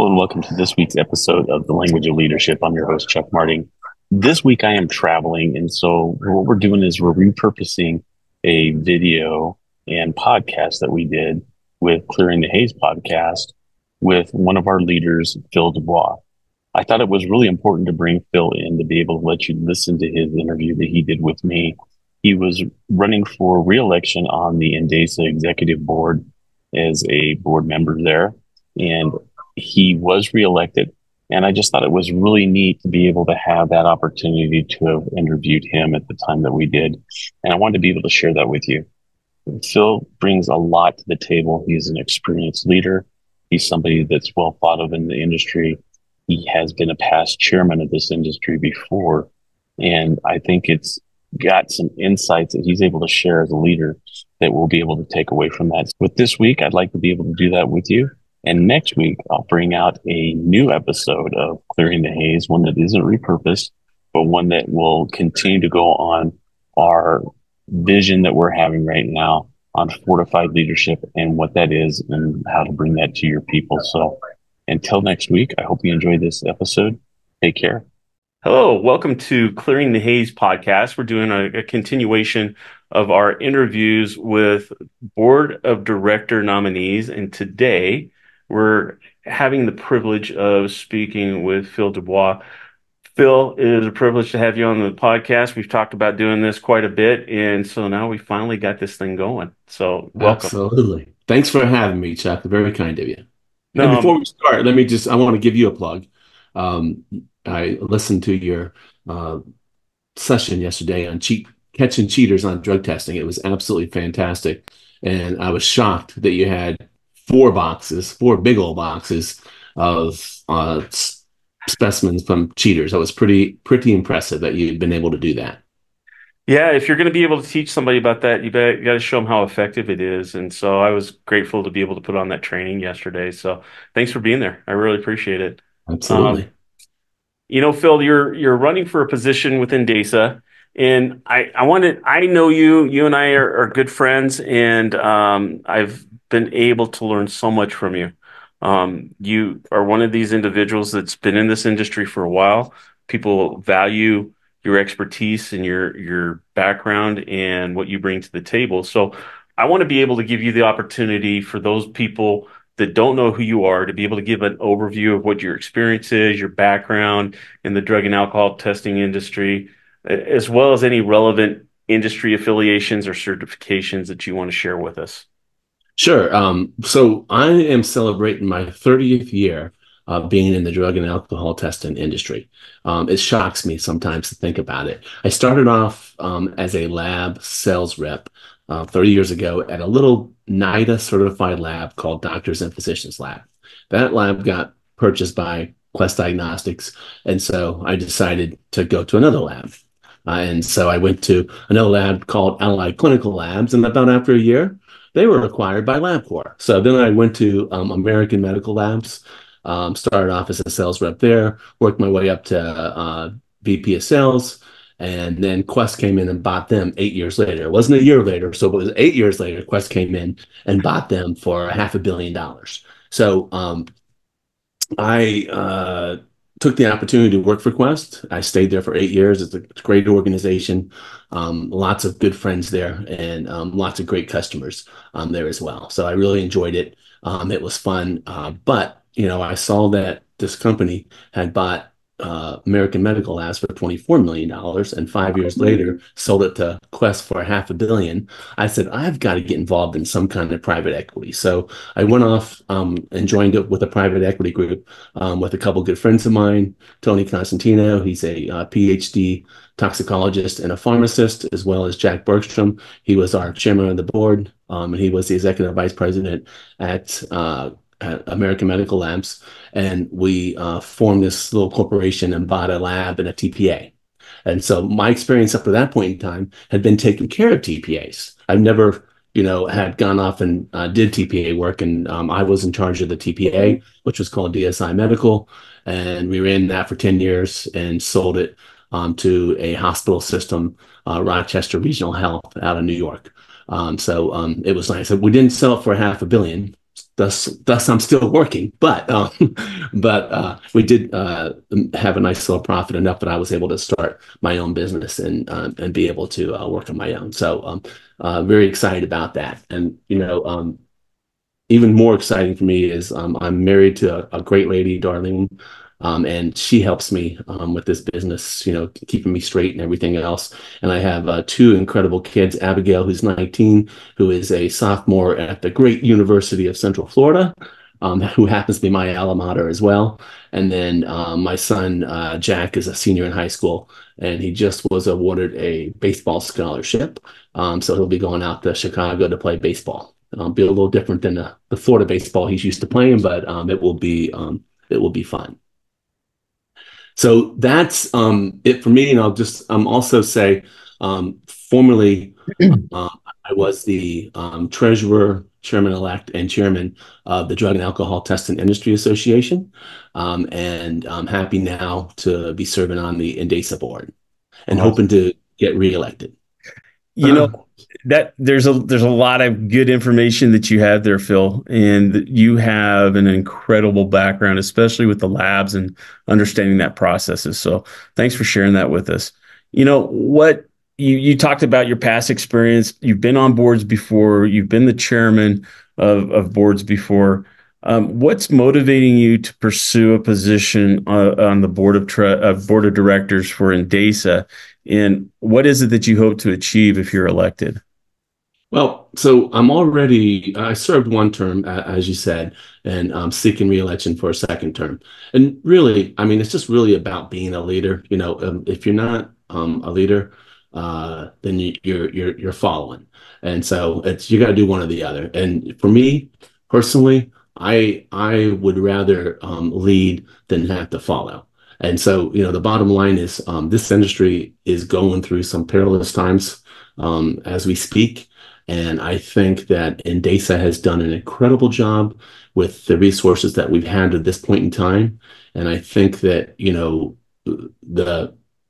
and welcome to this week's episode of The Language of Leadership. I'm your host, Chuck Marting. This week I am traveling, and so what we're doing is we're repurposing a video and podcast that we did with Clearing the Haze podcast with one of our leaders, Phil Dubois. I thought it was really important to bring Phil in to be able to let you listen to his interview that he did with me. He was running for re-election on the NDASA executive board as a board member there, and he was reelected. And I just thought it was really neat to be able to have that opportunity to have interviewed him at the time that we did. And I wanted to be able to share that with you. Phil brings a lot to the table. He's an experienced leader. He's somebody that's well thought of in the industry. He has been a past chairman of this industry before. And I think it's got some insights that he's able to share as a leader that we'll be able to take away from that. With this week, I'd like to be able to do that with you. And next week, I'll bring out a new episode of Clearing the Haze, one that isn't repurposed, but one that will continue to go on our vision that we're having right now on fortified leadership and what that is and how to bring that to your people. So until next week, I hope you enjoy this episode. Take care. Hello, welcome to Clearing the Haze podcast. We're doing a continuation of our interviews with board of director nominees. And today we're having the privilege of speaking with Phil Dubois. Phil, it is a privilege to have you on the podcast. We've talked about doing this quite a bit. And so now we finally got this thing going. So welcome. Absolutely. Thanks for having me, Chuck. Very kind of you. No, and before we start, I want to give you a plug. I listened to your session yesterday on catching cheaters on drug testing. It was absolutely fantastic. And I was shocked that you had four big old boxes of specimens from cheaters. That was pretty impressive that you'd been able to do that. Yeah, if you're going to be able to teach somebody about that, you got to show them how effective it is. And so I was grateful to be able to put on that training yesterday. So thanks for being there. I really appreciate it. Absolutely. Phil, you're running for a position within NDASA, and I know you and I are good friends, and I've been able to learn so much from you. You are one of these individuals that's been in this industry for a while. People value your expertise and your background and what you bring to the table. So I want to be able to give you the opportunity for those people that don't know who you are to be able to give an overview of what your experience is, your background in the drug and alcohol testing industry, as well as any relevant industry affiliations or certifications that you want to share with us. Sure. So I am celebrating my 30th year of being in the drug and alcohol testing industry. It shocks me sometimes to think about it. I started off as a lab sales rep 30 years ago at a little NIDA certified lab called Doctors and Physicians Lab. That lab got purchased by Quest Diagnostics, and so I decided to go to another lab. And so I went to another lab called Allied Clinical Labs, and about after a year, they were acquired by LabCorp. So then I went to American Medical Labs, started off as a sales rep there, worked my way up to VP of sales, and then Quest came in and bought them 8 years later. It wasn't a year later, so it was 8 years later, Quest came in and bought them for $500 million. So I took the opportunity to work for Quest. I stayed there for 8 years. It's a great organization, lots of good friends there, and lots of great customers there as well. So I really enjoyed it. It was fun. But, I saw that this company had bought American Medical Labs for $24 million, and 5 years later sold it to Quest for $500 million. I said, I've got to get involved in some kind of private equity. So I went off and joined up with a private equity group with a couple good friends of mine, Tony Constantino. He's a PhD toxicologist and a pharmacist, as well as Jack Bergstrom. He was our chairman of the board, and he was the executive vice president at American Medical Labs, and we formed this little corporation and bought a lab and a TPA. And so my experience up to that point in time had been taking care of TPAs. I've never, had gone off and did TPA work, and I was in charge of the TPA, which was called DSI Medical, and we ran that for 10 years and sold it to a hospital system, Rochester Regional Health out of New York. So it was nice. We didn't sell it for $500 million. thus I'm still working, but we did have a nice little profit, enough that I was able to start my own business and be able to work on my own. So very excited about that. And even more exciting for me is I'm married to a great lady, Darlene, and she helps me with this business, keeping me straight and everything else. And I have two incredible kids, Abigail, who's 19, who is a sophomore at the great University of Central Florida, who happens to be my alma mater as well. And then my son, Jack, is a senior in high school, and he just was awarded a baseball scholarship. So he'll be going out to Chicago to play baseball. Be a little different than the Florida baseball he's used to playing, but it will be fun. So that's it for me. And I'll just also say, formerly, I was the treasurer, chairman-elect, and chairman of the Drug and Alcohol Testing Industry Association. And I'm happy now to be serving on the NDASA board and hoping to get reelected. That there's a lot of good information that you have there, Phil, and you have an incredible background, especially with the labs and understanding that processes. So thanks for sharing that with us. What you talked about your past experience. You've been on boards before. You've been the chairman of boards before. What's motivating you to pursue a position on the board of directors for NDASA? And what is it that you hope to achieve if you're elected? Well, so I served one term, as you said, and I'm seeking reelection for a second term. And really, I mean, it's just really about being a leader. If you're not a leader, then you're following. And so you got to do one or the other. And for me personally, I would rather lead than have to follow. And so, the bottom line is this industry is going through some perilous times as we speak. And I think that NDASA has done an incredible job with the resources that we've had at this point in time. And I think that,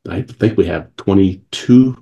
I think we have 22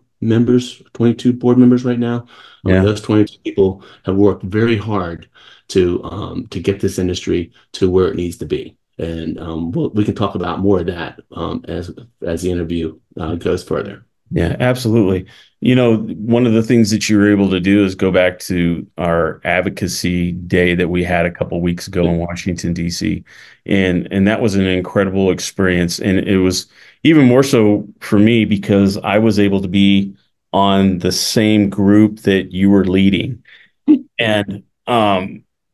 board members right now. Yeah. Those 22 people have worked very hard to get this industry to where it needs to be. And we can talk about more of that as the interview goes further. Yeah, absolutely. One of the things that you were able to do is go back to our advocacy day that we had a couple of weeks ago in Washington, D.C. And that was an incredible experience. And it was even more so for me because I was able to be on the same group that you were leading. And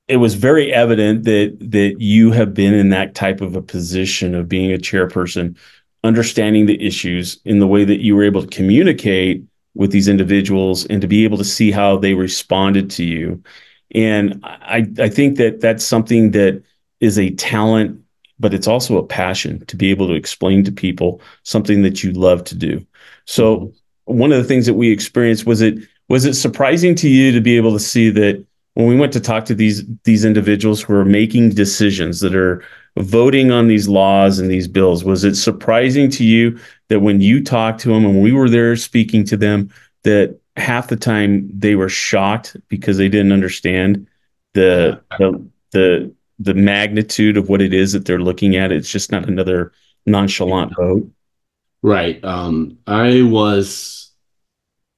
it was very evident that you have been in that type of a position of being a chairperson, understanding the issues in the way that you were able to communicate with these individuals and to be able to see how they responded to you. And I think that that's something that is a talent, but it's also a passion to be able to explain to people something that you love to do. So one of the things that we experienced, was it surprising to you to be able to see that when we went to talk to these individuals who are making decisions, that are voting on these laws and these bills, was it surprising to you that when you talked to them and we were there speaking to them, that half the time they were shocked because they didn't understand the magnitude of what it is that they're looking at? It's just not another nonchalant vote. Right. I was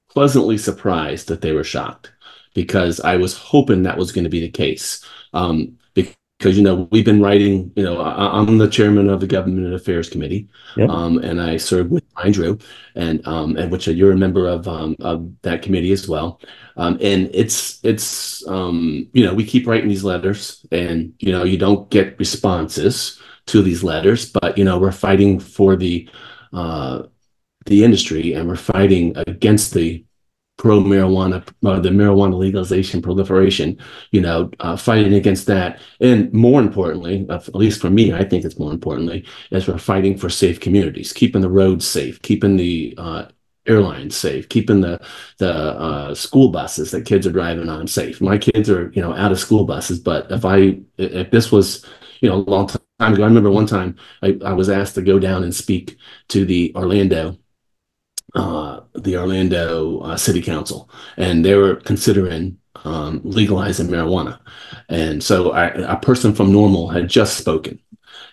pleasantly surprised that they were shocked, because I was hoping that was going to be the case. Because, we've been writing, I'm the chairman of the Government Affairs Committee, Yep. And I serve with Andrew, and which you're a member of that committee as well. And it's we keep writing these letters, and, you don't get responses to these letters, but, we're fighting for the industry, and we're fighting against the pro-marijuana, the marijuana legalization proliferation, fighting against that. And more importantly, at least for me, I think it's more importantly, is we're fighting for safe communities, keeping the roads safe, keeping the airlines safe, keeping the school buses that kids are driving on safe. My kids are, out of school buses, but if this was, a long time ago, I remember one time I was asked to go down and speak to the Orlando City Council, and they were considering legalizing marijuana. And so a person from Normal had just spoken.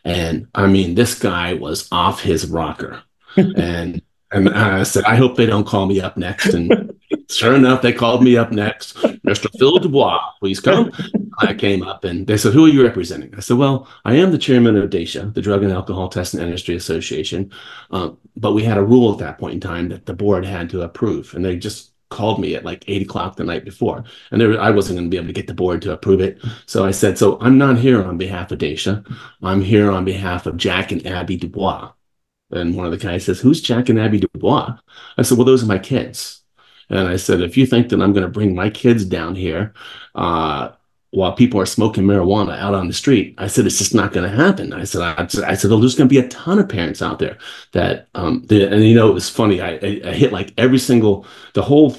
And I mean, this guy was off his rocker. And I said, I hope they don't call me up next. And sure enough, they called me up next. Mr. Phil Dubois, please come. I came up and they said, who are you representing? I said, well, I am the chairman of DASA, the Drug and Alcohol Testing Industry Association. But we had a rule at that point in time that the board had to approve. And they just called me at like 8 o'clock the night before. And I wasn't going to be able to get the board to approve it. So I said, so I'm not here on behalf of DASA. I'm here on behalf of Jack and Abby Dubois. And one of the guys says, who's Jack and Abby Dubois? I said, well, those are my kids. And I said, if you think that I'm going to bring my kids down here while people are smoking marijuana out on the street, I said, it's just not going to happen. I said, well, there's going to be a ton of parents out there that, and you know, it was funny. I hit like every single, the whole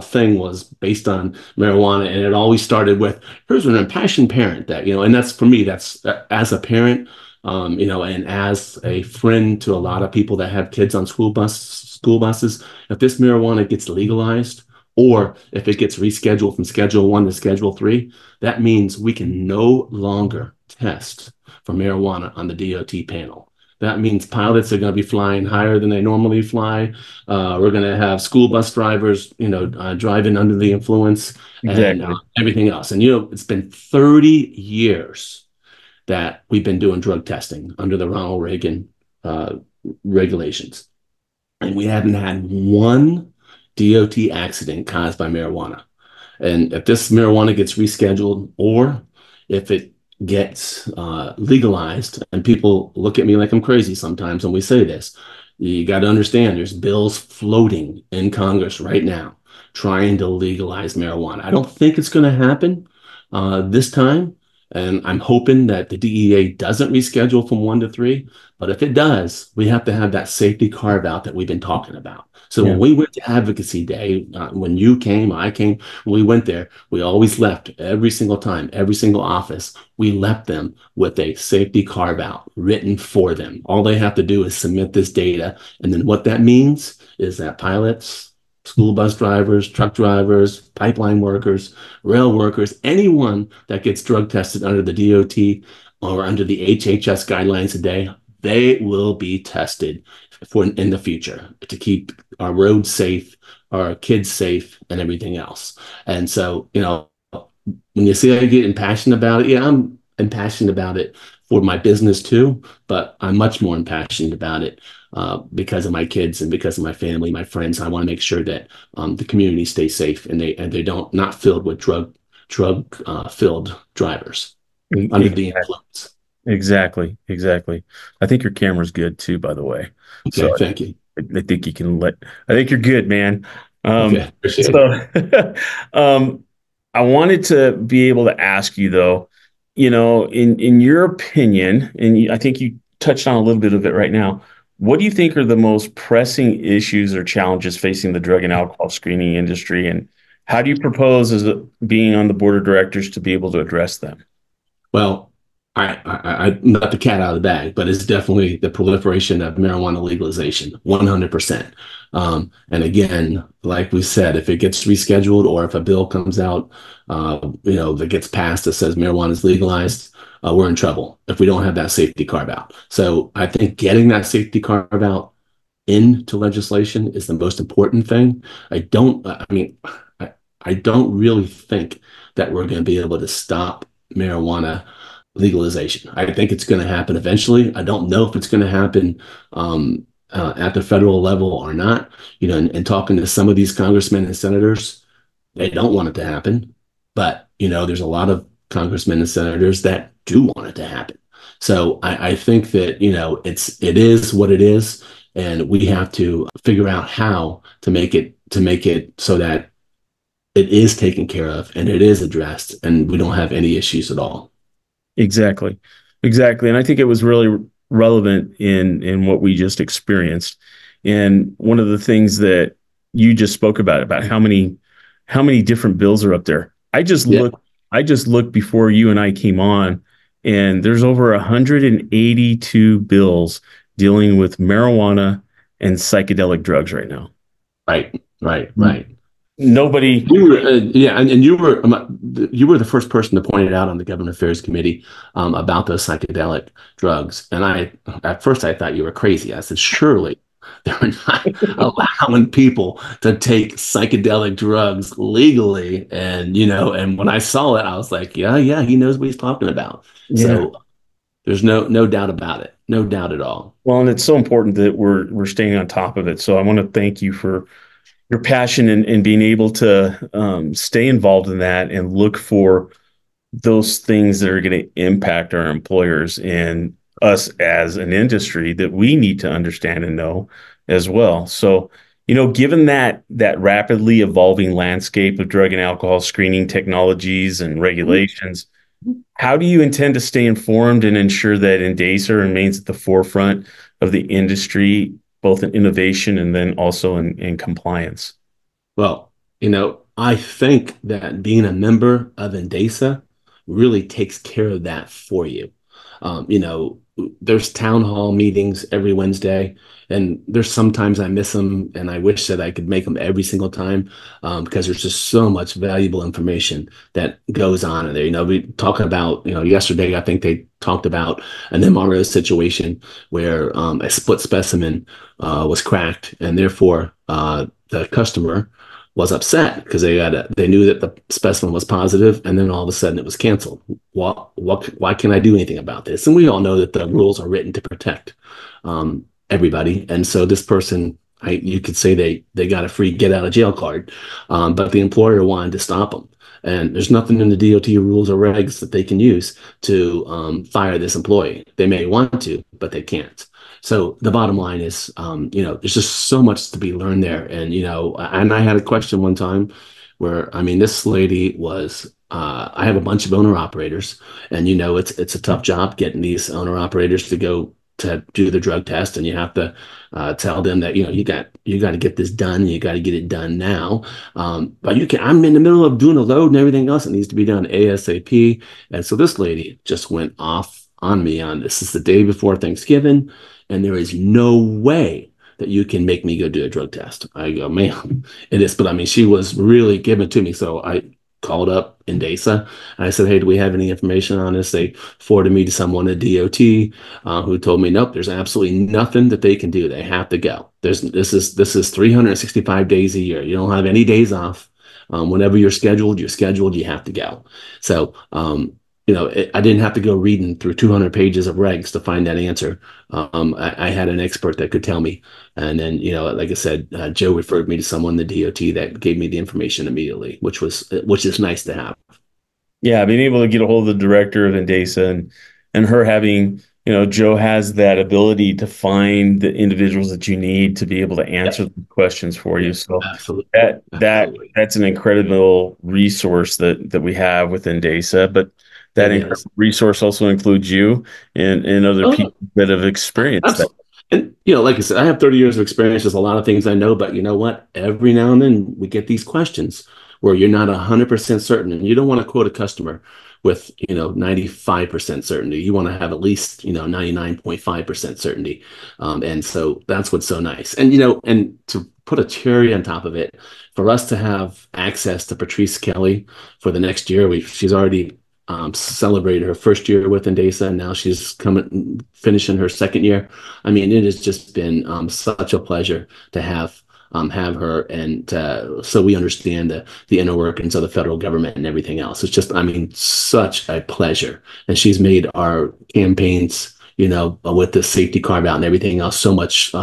thing was based on marijuana. And it always started with, here's an impassioned parent that, you know, and that's for me, that's as a parent, you know, and as a friend to a lot of people that have kids on school buses, if this marijuana gets legalized or if it gets rescheduled from Schedule 1 to Schedule 3, that means we can no longer test for marijuana on the DOT panel. That means pilots are going to be flying higher than they normally fly. We're going to have school bus drivers, you know, driving under the influence and everything else. And, you know, it's been 30 years that we've been doing drug testing under the Ronald Reagan regulations. And we haven't had one DOT accident caused by marijuana. And if this marijuana gets rescheduled or if it gets legalized, and people look at me like I'm crazy sometimes when we say this, you got to understand there's bills floating in Congress right now trying to legalize marijuana. I don't think it's going to happen this time. And I'm hoping that the DEA doesn't reschedule from 1 to 3. But if it does, we have to have that safety carve out that we've been talking about. So when we went to Advocacy Day, when you came, I came, when we went there, we always left every single time, every single office, we left them with a safety carve out written for them. All they have to do is submit this data. And then what that means is that pilots, school bus drivers, truck drivers, pipeline workers, rail workers, anyone that gets drug tested under the DOT or under the HHS guidelines today, they will be tested for in the future to keep our roads safe, our kids safe, and everything else. And so, you know, when you see I get impassioned about it, yeah, I'm impassioned about it for my business too, but I'm much more impassioned about it because of my kids and because of my family, my friends. I want to make sure that the community stays safe and they don't not filled with drug filled drivers under the influence. Exactly. I think your camera's good too, by the way. Okay, So thank you. I think you can I think you're good, man. Okay, appreciate it. I wanted to be able to ask you though, you know, in your opinion, and I think you touched on a little bit of it right now. What do you think are the most pressing issues or challenges facing the drug and alcohol screening industry, and how do you propose as being on the board of directors to be able to address them? Well, I not the cat out of the bag, but it's definitely the proliferation of marijuana legalization, 100%. And again, like we said, if it gets rescheduled or if a bill comes out, you know, that gets passed that says marijuana is legalized, we're in trouble if we don't have that safety carve out. So I think getting that safety carve out into legislation is the most important thing. I don't really think that we're going to be able to stop marijuana legalization. I think it's going to happen eventually. I don't know if it's going to happen at the federal level or not. You know, and talking to some of these congressmen and senators, they don't want it to happen. But, you know, there's a lot of congressmen and senators that do want it to happen. So I think that, you know, it is what it is. And we have to figure out how to make it so that it is taken care of and it is addressed and we don't have any issues at all. Exactly. And I think it was really relevant in what we just experienced. And one of the things that you just spoke about how many different bills are up there. I just looked before you and I came on, and there's over 182 bills dealing with marijuana and psychedelic drugs right now. Right. nobody. Yeah, and you were the first person to point it out on the Government Affairs Committee about those psychedelic drugs. And at first, I thought you were crazy. I said, surely they're not allowing people to take psychedelic drugs legally. And and when I saw it, I was like, yeah, he knows what he's talking about. Yeah. So there's no doubt about it, no doubt at all. Well, and it's so important that we're staying on top of it. So I want to thank you for your passion and being able to stay involved in that and look for those things that are going to impact our employers and us as an industry that we need to understand and know as well. So, given that rapidly evolving landscape of drug and alcohol screening technologies and regulations, how do you intend to stay informed and ensure that NDASA remains at the forefront of the industry, both in innovation and then also in compliance? Well, I think that being a member of NDASA really takes care of that for you. There's town hall meetings every Wednesday, and there's sometimes I miss them, and I wish that I could make them every single time because there's just so much valuable information that goes on in there. We talk about, yesterday I think they talked about an MRO situation where a split specimen was cracked, and therefore the customer was upset because they knew that the specimen was positive, and then all of a sudden it was canceled. Why can't I do anything about this? And we all know that the rules are written to protect everybody, and so this person, you could say they got a free get out of jail card, but the employer wanted to stop them. And there's nothing in the DOT rules or regs that they can use to fire this employee. They may want to, but they can't. So the bottom line is, there's just so much to be learned there. And I had a question one time where, this lady was, I have a bunch of owner operators, and it's a tough job getting these owner operators to go to do the drug test, and you have to tell them that you got to get this done. You got to get it done now. But I'm in the middle of doing a load and everything else that needs to be done ASAP. And so this lady just went off on me on this. This is the day before Thanksgiving, and there is no way that you can make me go do a drug test. I go, man, it is. But she was really giving it to me. So I called up NDASA and I said, hey, do we have any information on this? They forwarded me to someone at DOT who told me, nope, there's absolutely nothing that they can do. They have to go. This is 365 days a year. You don't have any days off. Whenever you're scheduled, you have to go. So, I didn't have to go reading through 200 pages of regs to find that answer. I had an expert that could tell me. And then, like I said, Joe referred me to someone in the DOT that gave me the information immediately, which is nice to have. Yeah, being able to get a hold of the director of NDASA and her having, Joe has that ability to find the individuals that you need to be able to answer the questions for you. So Absolutely. that's an incredible resource that we have within NDASA, but that incredible resource also includes you and other people that have experienced that. And, like I said, I have 30 years of experience. There's a lot of things I know, but you know what? Every now and then we get these questions where you're not 100% certain, and you don't want to quote a customer with, 95% certainty. You want to have at least, 99.5% certainty. And so that's what's so nice. And, and to put a cherry on top of it, for us to have access to Patrice Kelly for the next year, she's already celebrated her first year with NDASA, and now she's finishing her second year. It has just been such a pleasure to have her, and so we understand the inner workings of the federal government and everything else. It's just, such a pleasure. And she's made our campaigns, with the safety carve out and everything else, so much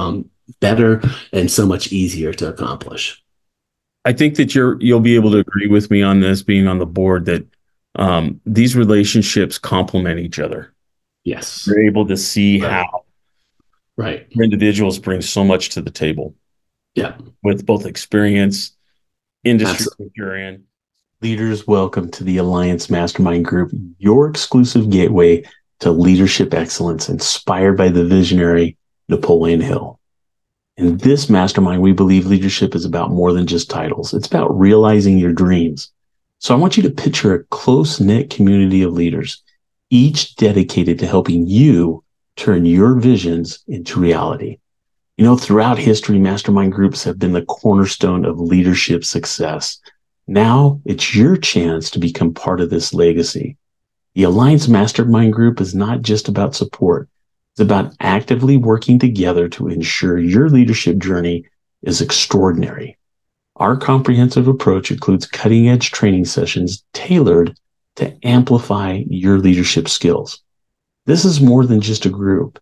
better and so much easier to accomplish. I think that you'll be able to agree with me on this, being on the board, that these relationships complement each other. Yes. You're able to see how individuals bring so much to the table. Yeah. With both experience, industry that you're in. Leaders, welcome to the Alliance Mastermind Group, your exclusive gateway to leadership excellence, inspired by the visionary Napoleon Hill. In this mastermind, we believe leadership is about more than just titles. It's about realizing your dreams. So I want you to picture a close-knit community of leaders, each dedicated to helping you turn your visions into reality. Throughout history, mastermind groups have been the cornerstone of leadership success. Now it's your chance to become part of this legacy. The Alliance Mastermind Group is not just about support. It's about actively working together to ensure your leadership journey is extraordinary. Our comprehensive approach includes cutting-edge training sessions tailored to amplify your leadership skills. This is more than just a group.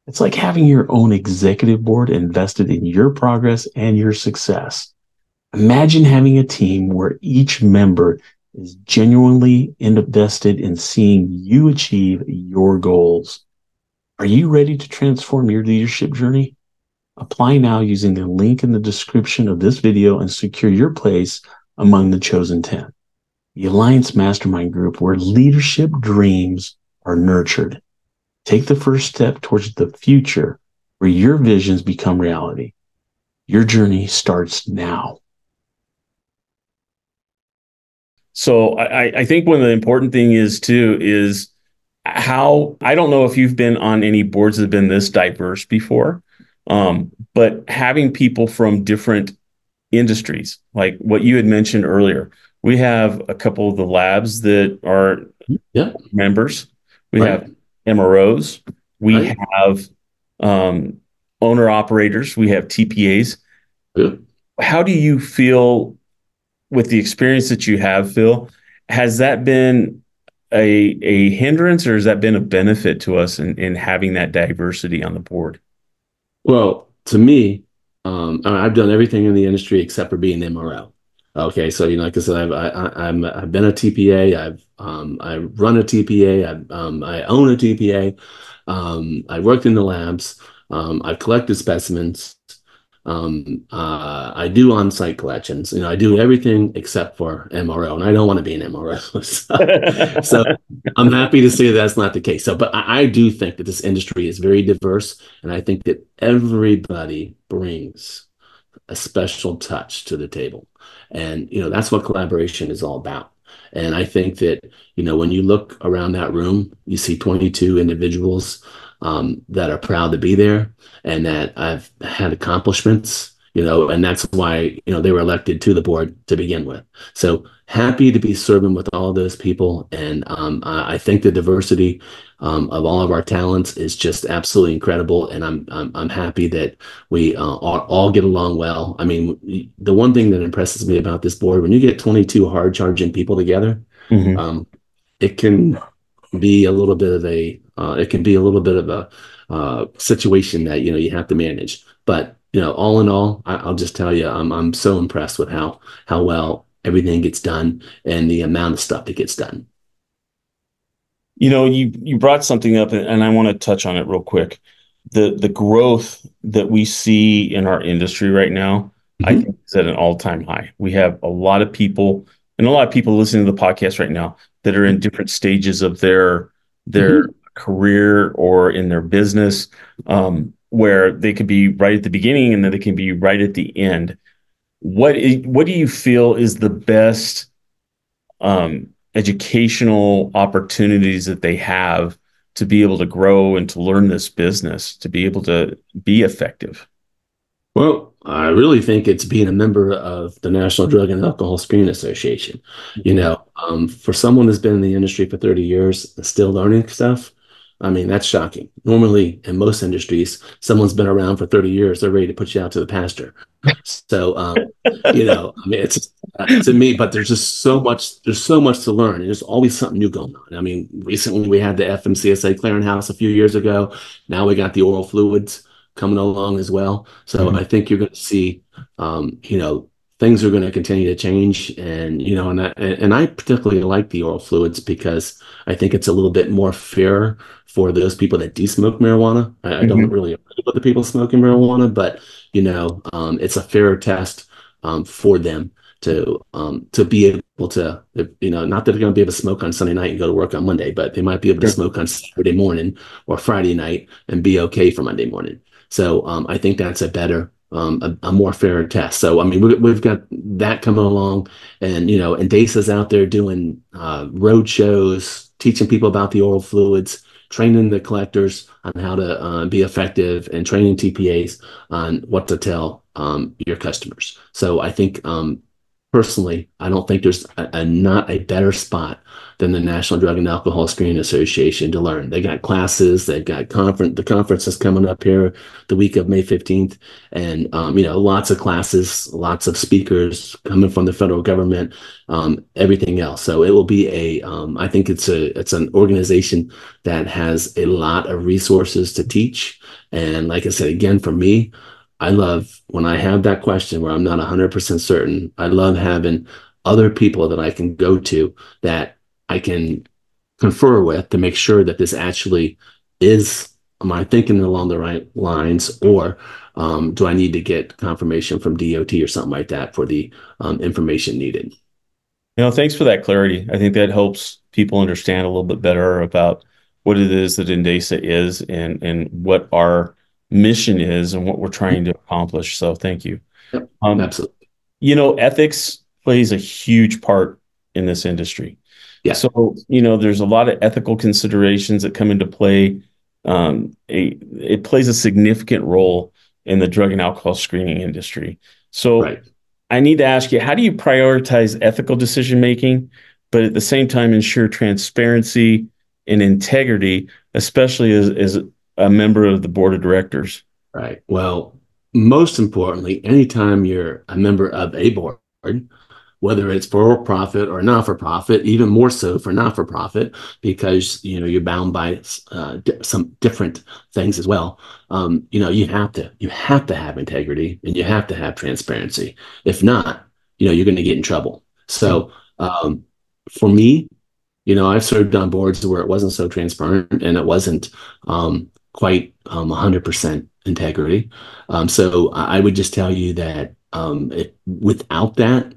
It's like having your own executive board invested in your progress and your success. Imagine having a team where each member is genuinely invested in seeing you achieve your goals. Are you ready to transform your leadership journey? Apply now using the link in the description of this video and secure your place among the chosen 10. The Alliance Mastermind Group, where leadership dreams are nurtured. Take the first step towards the future where your visions become reality. Your journey starts now. So I think one of the important thing is how, I don't know if you've been on any boards that have been this diverse before, but having people from different industries, like what you had mentioned earlier. We have a couple of the labs that are members. We have MROs. We have owner operators. We have TPAs. How do you feel with the experience that you have, Phil? Has that been a hindrance, or has that been a benefit to us in having that diversity on the board? Well, to me, I've done everything in the industry except for being MRO. Okay, so like I said, I've been a TPA. I run a TPA. I own a TPA. I worked in the labs. I've collected specimens. I do on-site collections. I do everything except for MRO, and I don't want to be an MRO. So I'm happy to say that's not the case. But I do think that this industry is very diverse, and I think that everybody brings a special touch to the table. And, that's what collaboration is all about. And I think that, when you look around that room, you see 22 individuals that are proud to be there and that I've had accomplishments, and that's why, they were elected to the board to begin with. So happy to be serving with all those people. And I think the diversity of all of our talents is just absolutely incredible. And I'm happy that we all get along well. I mean, the one thing that impresses me about this board, when you get 22 hard charging people together, it can be a little bit of a situation that you have to manage. But all in all, I'll just tell you, I'm so impressed with how well everything gets done and the amount of stuff that gets done. You brought something up, and I want to touch on it real quick. The growth that we see in our industry right now, I think is at an all-time high. We have a lot of people, and a lot of people listening to the podcast right now that are in different stages of their career or in their business, where they could be right at the beginning and then they can be right at the end. What do you feel is the best educational opportunities that they have to be able to grow and to learn this business, to be able to be effective? Well, I really think it's being a member of the National Drug and Alcohol Screening Association. For someone who's been in the industry for 30 years and still learning stuff, I mean, that's shocking. Normally, in most industries, someone's been around for 30 years, they're ready to put you out to the pasture. So, I mean, it's to me, but there's so much to learn. And there's always something new going on. I mean, recently we had the FMCSA clearinghouse a few years ago. Now we got the oral fluids coming along as well. So I think you're going to see, things are going to continue to change. And, and I particularly like the oral fluids because I think it's a little bit more fair for those people that do smoke marijuana. I don't really agree with the people smoking marijuana, but, it's a fairer test for them to be able to, not that they're going to be able to smoke on Sunday night and go to work on Monday, but they might be able to smoke on Saturday morning or Friday night and be okay for Monday morning. So I think that's a better, a more fair test. So, I mean, we've got that coming along, and, and NDASA's out there doing road shows, teaching people about the oral fluids. training the collectors on how to be effective, and training TPAs on what to tell your customers. So I think personally, I don't think there's not a better spot than the National Drug and Alcohol Screening Association to learn. They got classes, they've got the conference is coming up here the week of May 15th, and lots of classes, lots of speakers coming from the federal government, everything else. So it will be I think it's an organization that has a lot of resources to teach. And like I said, again, for me, I love when I have that question where I'm not 100% certain. I love having other people that I can go to, that I can confer with, to make sure that this actually is, am I thinking along the right lines, or do I need to get confirmation from DOT or something like that for the information needed? Thanks for that clarity. I think that helps people understand a little bit better about what it is that NDASA is, and what our mission is and what we're trying to accomplish. So thank you. Yep, Um, absolutely. Ethics plays a huge part in this industry. Yeah, So, there's a lot of ethical considerations that come into play. It plays a significant role in the drug and alcohol screening industry. So right. I need to ask you, how do you prioritize ethical decision making, but at the same time ensure transparency and integrity, especially as a member of the board of directors? Right. Well, most importantly, anytime you're a member of a board, whether it's for profit or not for profit, even more so for not for profit, because you're bound by some different things as well. You have to have integrity, and you have to have transparency. If not, you're going to get in trouble. So for me, I've served on boards where it wasn't so transparent, and it wasn't quite 100% integrity. So I would just tell you that without that,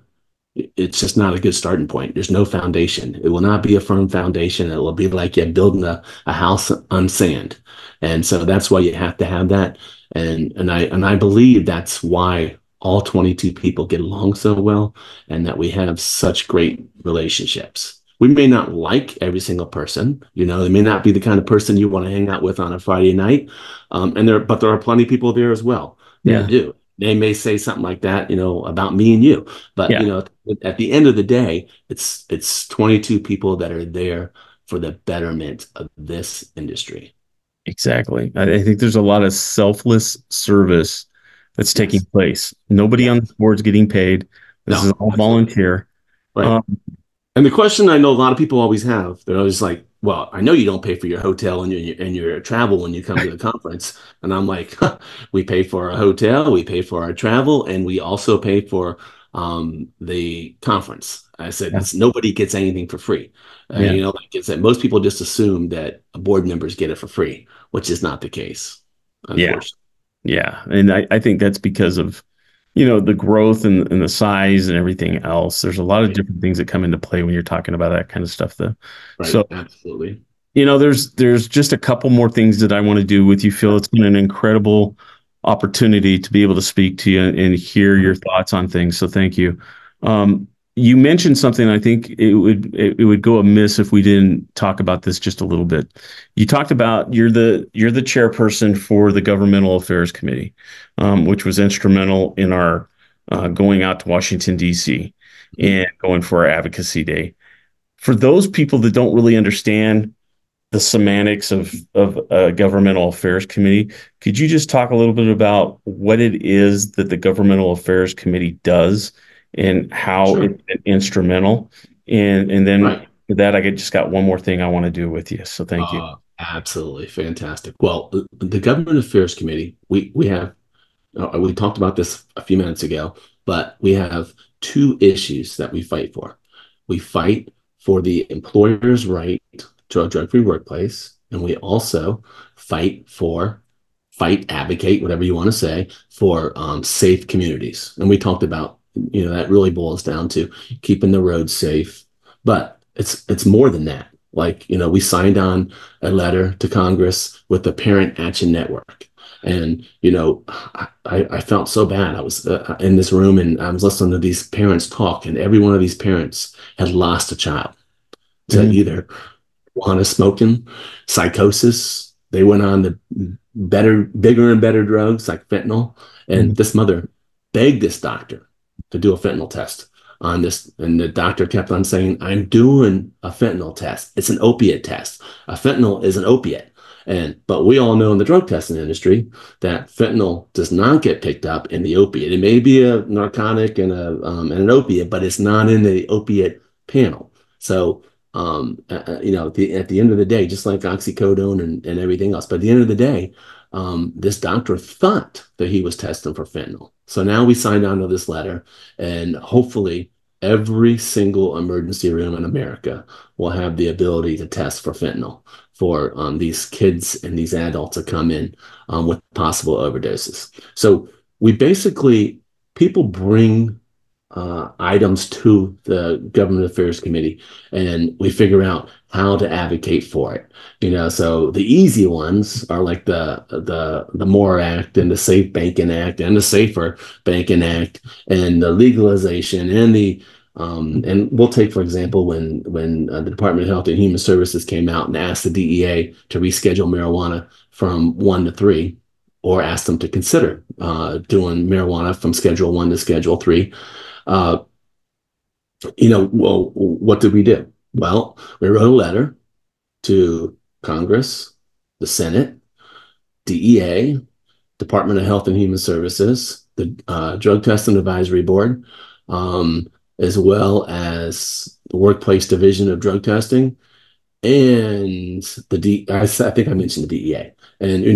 it's just not a good starting point. There's no foundation. It will not be a firm foundation. It will be like you're building a house on sand. And so that's why you have to have that. And I believe that's why all 22 people get along so well, and that we have such great relationships. We may not like every single person, they may not be the kind of person you want to hang out with on a Friday night. But there are plenty of people there as well that Yeah. do. They may say something like that, about me and you. But Yeah. at the end of the day, it's 22 people that are there for the betterment of this industry. Exactly. I think there's a lot of selfless service that's taking Yes. place. Nobody Yeah. on the board's getting paid. This is No, all absolutely. volunteer. Right. Um, And the question I know a lot of people always have, they're always like, well, I know you don't pay for your hotel and your travel when you come to the conference. And I'm like, we pay for our hotel, we pay for our travel, and we also pay for the conference. I said, yeah. nobody gets anything for free. Yeah. Like I said, most people just assume that board members get it for free, which is not the case, Yeah. unfortunately. Yeah. And I think that's because of, the growth and the size and everything else. There's a lot of Right. different things that come into play when you're talking about that kind of stuff, though. Right. So, Absolutely. there's just a couple more things that I want to do with you, Phil. It's been an incredible opportunity to be able to speak to you and hear your thoughts on things. So thank you. You mentioned something. I think it would go amiss if we didn't talk about this just a little bit. You talked about you're the chairperson for the Governmental Affairs Committee, which was instrumental in our going out to Washington D.C. and going for our Advocacy Day. For those people that don't really understand the semantics of a governmental affairs committee, could you just talk a little bit about what it is that the governmental affairs committee does and how Sure. it's instrumental? And then Right. for that, just got one more thing I want to do with you. So thank you. Absolutely fantastic. Well, the Government Affairs Committee, we have, we talked about this a few minutes ago, but we have two issues that we fight for. We fight for the employer's right to a drug-free workplace, and we also advocate, whatever you want to say, for safe communities. And we talked about, that really boils down to keeping the roads safe, but it's more than that. Like, we signed on a letter to Congress with the Parent Action Network. And, I felt so bad. I was in this room, and I was listening to these parents talk, and every one of these parents had lost a child to Mhm. either marijuana smoking, psychosis. They went on to bigger and better drugs like fentanyl. And this mother begged this doctor to do a fentanyl test on this. And the doctor kept on saying, I'm doing a fentanyl test. It's an opiate test. A fentanyl is an opiate. But we all know in the drug testing industry that fentanyl does not get picked up in the opiate. It may be a narcotic and an opiate, but it's not in the opiate panel. So at the end of the day, just like oxycodone and everything else, but at the end of the day, this doctor thought that he was testing for fentanyl. So now we signed on to this letter, and hopefully every single emergency room in America will have the ability to test for fentanyl for these kids and these adults that come in with possible overdoses. So we basically, people bring items to the Government Affairs Committee, and we figure out how to advocate for it. So the easy ones are like the MORE Act and the Safe Banking Act and the Safer Banking Act and the legalization and and we'll take, for example, when the Department of Health and Human Services came out and asked the DEA to reschedule marijuana from 1 to 3, or asked them to consider doing marijuana from Schedule 1 to Schedule 3. Well, what did we do? Well, we wrote a letter to Congress, the Senate, DEA, Department of Health and Human Services, the Drug Testing Advisory Board, as well as the Workplace Division of Drug Testing, and I think I mentioned the DEA. And we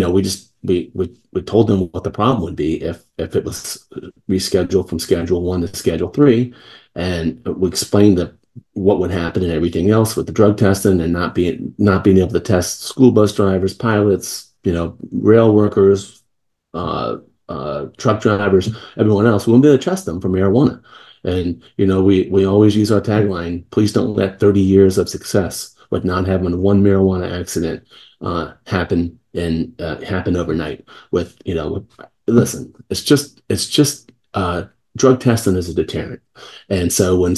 told them what the problem would be if it was rescheduled from Schedule 1 to Schedule 3, and we explained what would happen and everything else with the drug testing and not being able to test school bus drivers, pilots, rail workers, truck drivers, everyone else. We won't be able to test them for marijuana. And we always use our tagline: please don't let 30 years of success with not having one marijuana accident happen overnight. Listen, it's just drug testing is a deterrent. And so when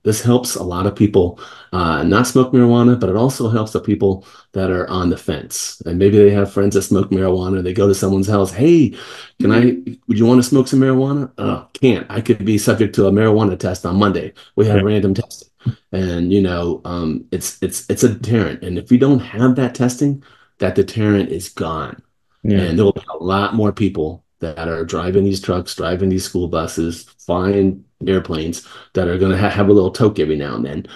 this helps a lot of people not smoke marijuana, but it also helps the people that are on the fence. And maybe they have friends that smoke marijuana. They go to someone's house. Hey, would you want to smoke some marijuana? Can't. I could be subject to a marijuana test on Monday. We have random testing. And, it's a deterrent. And if we don't have that testing, that deterrent is gone. Yeah. And there will be a lot more people that are driving these trucks, driving these school buses, flying airplanes, that are going to have a little toke every now and then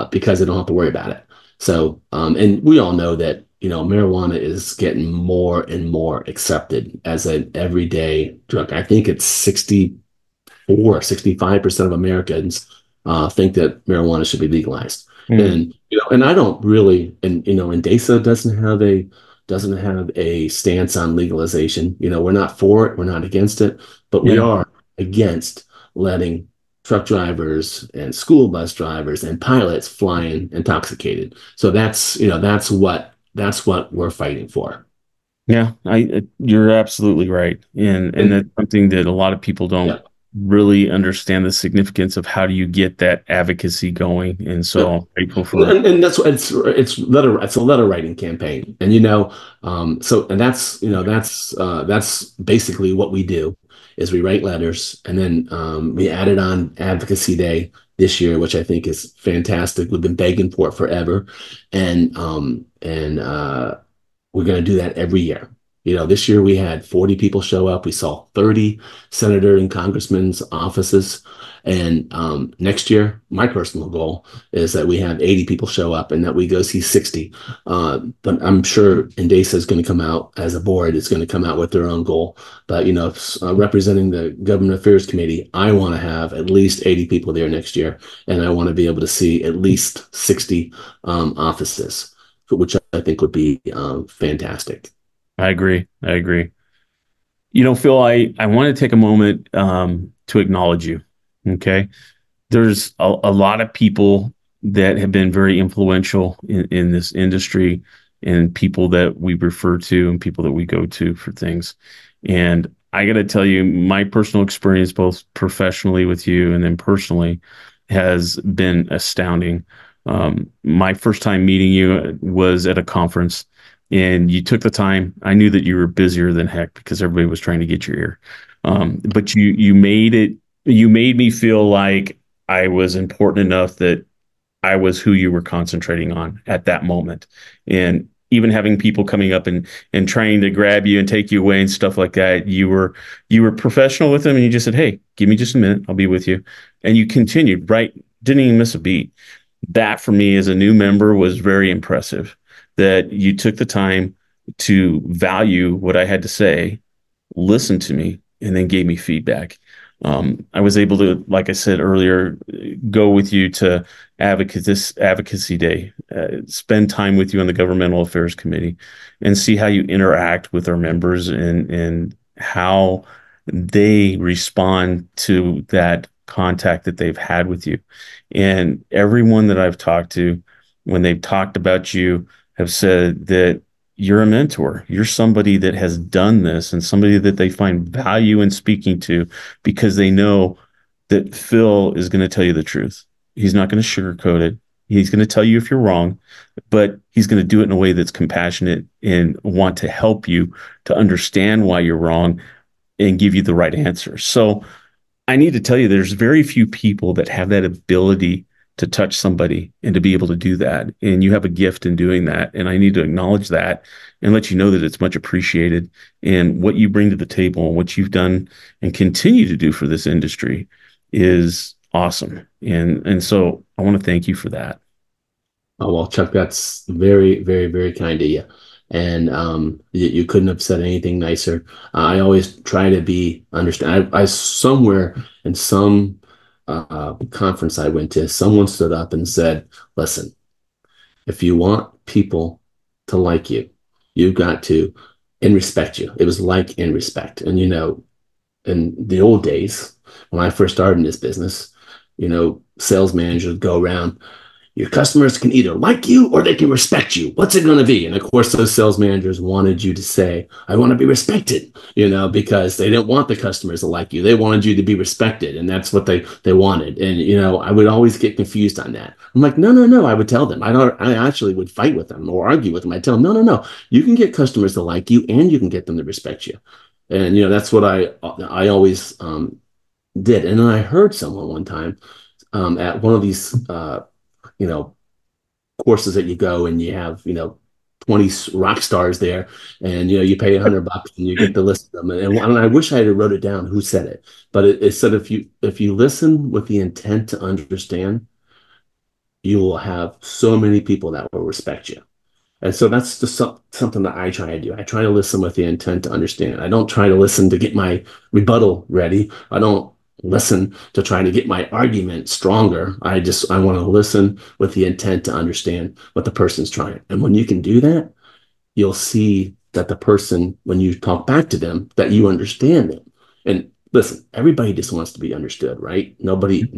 because they don't have to worry about it. So, and we all know that, marijuana is getting more and more accepted as an everyday drug. I think it's 65% of Americans think that marijuana should be legalized. And I don't really, and NDASA doesn't have a stance on legalization. We're not for it, we're not against it, but we are against letting truck drivers and school bus drivers and pilots flying intoxicated. So that's what we're fighting for. Yeah, you're absolutely right. And that's something that a lot of people don't really understand the significance of. How do you get that advocacy going? And so I'm grateful for that. And that's it's a letter writing campaign. And that's basically what we do, is we write letters, and then we added on Advocacy Day this year, which I think is fantastic. We've been begging for it forever, and we're going to do that every year. This year we had 40 people show up. We saw 30 senator and congressmen's offices. And next year, my personal goal is that we have 80 people show up and that we go see 60. But I'm sure NDASA is going to come out, as a board, is going to come out with their own goal. But, representing the Government Affairs Committee, I want to have at least 80 people there next year. And I want to be able to see at least 60 offices, which I think would be fantastic. I agree. Phil, I want to take a moment to acknowledge you. Okay. There's a lot of people that have been very influential in this industry, and people that we refer to and people that we go to for things. And I got to tell you, my personal experience, both professionally with you and then personally, has been astounding. My first time meeting you was at a conference, and you took the time. I knew that you were busier than heck because everybody was trying to get your ear. But you made it. You made me feel like I was important enough that I was who you were concentrating on at that moment. And even having people coming up and trying to grab you and take you away and stuff like that, you were professional with them, and you just said, "Hey, give me just a minute, I'll be with you." And you continued, right? Didn't even miss a beat. That for me as a new member was very impressive, that you took the time to value what I had to say, listened to me, and then gave me feedback. I was able to, like I said earlier, go with you to Advocacy Day, spend time with you on the Governmental Affairs Committee, and see how you interact with our members and how they respond to that contact that they've had with you. And everyone that I've talked to, when they've talked about you, have said that you're a mentor. You're somebody that has done this and somebody that they find value in speaking to because they know that Phil is going to tell you the truth. He's not going to sugarcoat it. He's going to tell you if you're wrong, but he's going to do it in a way that's compassionate and want to help you to understand why you're wrong and give you the right answer. So I need to tell you, there's very few people that have that ability to touch somebody and to be able to do that. And you have a gift in doing that. And I need to acknowledge that and let you know that it's much appreciated. And what you bring to the table and what you've done and continue to do for this industry is awesome. And so I want to thank you for that. Oh, well, Chuck, that's very, very, very kind of you. And you couldn't have said anything nicer. I always try to be understand. I somewhere in some conference I went to, someone stood up and said, "Listen, if you want people to like you, you've got to and respect you." It was like and respect. And in the old days when I first started in this business, sales managers would go around. Your customers can either like you or they can respect you. What's it going to be? And of course, those sales managers wanted you to say, "I want to be respected," because they didn't want the customers to like you. They wanted you to be respected. And that's what they wanted. And, I would always get confused on that. I'm like, no, no, no. I would tell them. I actually would fight with them or argue with them. I'd tell them, no, no, no. You can get customers to like you and you can get them to respect you. And, that's what I always did. And then I heard someone one time at one of these you know, courses that you go and you have, 20 rock stars there and, you pay $100 and you get to list them. And I wish I had wrote it down who said it, but it said, if you listen with the intent to understand, you will have so many people that will respect you. And so that's just something that I try to do. I try to listen with the intent to understand. I don't try to listen to get my rebuttal ready. I don't listen to try to get my argument stronger. I want to listen with the intent to understand what the person's trying. And when you can do that, you'll see that the person, when you talk back to them, that you understand them. And listen, everybody just wants to be understood, right? Nobody,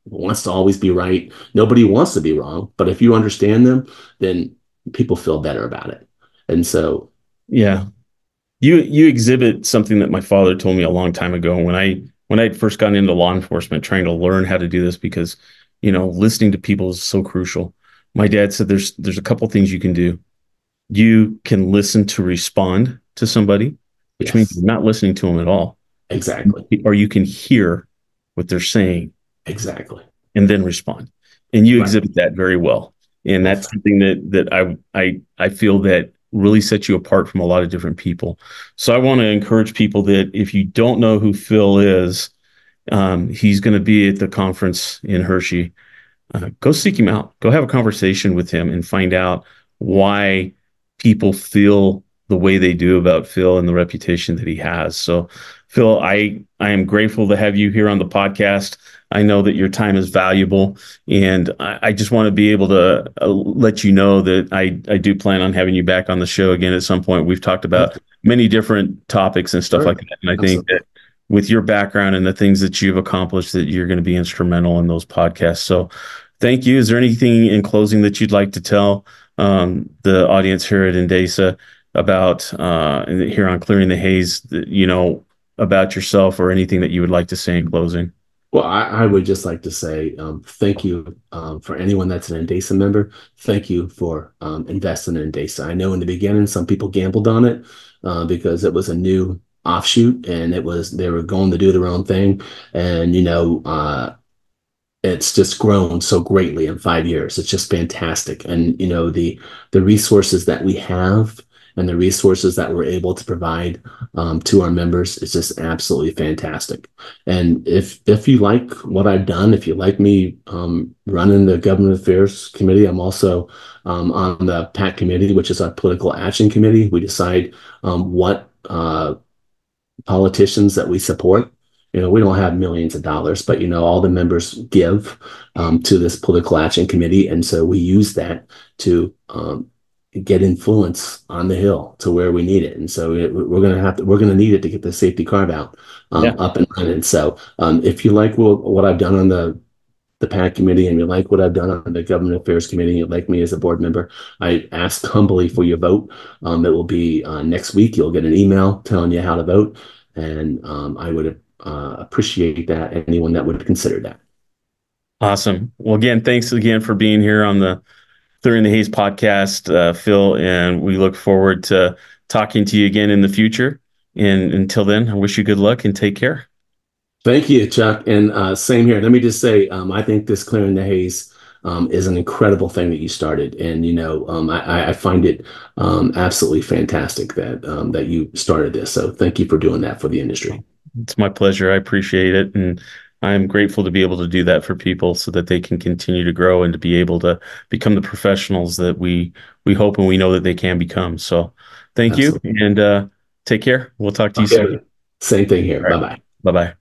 wants to always be right. Nobody wants to be wrong. But if you understand them, then people feel better about it. And so, Yeah. You exhibit something that my father told me a long time ago when I first got into law enforcement, trying to learn how to do this because, listening to people is so crucial. My dad said there's a couple things you can do. You can listen to respond to somebody, which means yes, you're not listening to them at all, exactly. or you can hear what they're saying Exactly. and then respond. And you Right. exhibit that very well. And that's Exactly. something that I feel that really sets you apart from a lot of different people. So I want to encourage people that if you don't know who Phil is, he's going to be at the conference in Hershey. Go seek him out. Go have a conversation with him and find out why people feel the way they do about Phil and the reputation that he has. So, Phil, I am grateful to have you here on the podcast. I know that your time is valuable, and I just want to be able to let you know that I do plan on having you back on the show again at some point. We've talked about many different topics and stuff Sure. like that, and I think Absolutely. that with your background and the things that you've accomplished, that you're going to be instrumental in those podcasts. So thank you. Is there anything in closing that you'd like to tell the audience here at NDASA about here on Clearing the Haze, about yourself or anything that you would like to say in closing? Well, I would just like to say thank you for anyone that's an NDASA member. Thank you for investing in NDASA. I know in the beginning some people gambled on it because it was a new offshoot and they were going to do their own thing. And it's just grown so greatly in 5 years. It's just fantastic. And the resources that we have and the resources that we're able to provide to our members is just absolutely fantastic. And if you like what I've done, if you like me running the Government Affairs Committee, I'm also on the PAC committee, which is our political action committee. We decide what politicians that we support. We don't have millions of dollars, but all the members give to this political action committee, and so we use that to get influence on the Hill to where we need it. And so we're gonna need it to get the safety carve out Yeah. up and running. So if you like what I've done on the PAC committee and you like what I've done on the Government Affairs Committee, and you like me as a board member, I ask humbly for your vote. It will be next week. You'll get an email telling you how to vote, and I would appreciate that, anyone that would consider that. Awesome. Well, again, thanks again for being here on the Clearing the Haze podcast, Phil, and we look forward to talking to you again in the future. And until then, I wish you good luck and take care. Thank you, Chuck. And same here. Let me just say, I think this Clearing the Haze is an incredible thing that you started. And, I find it absolutely fantastic that you started this. So thank you for doing that for the industry. It's my pleasure. I appreciate it. And I'm grateful to be able to do that for people so that they can continue to grow and to be able to become the professionals that we hope and we know that they can become. So thank you Absolutely. and take care. We'll talk to you Okay. soon. Same thing here. All right. Bye-bye. Bye-bye.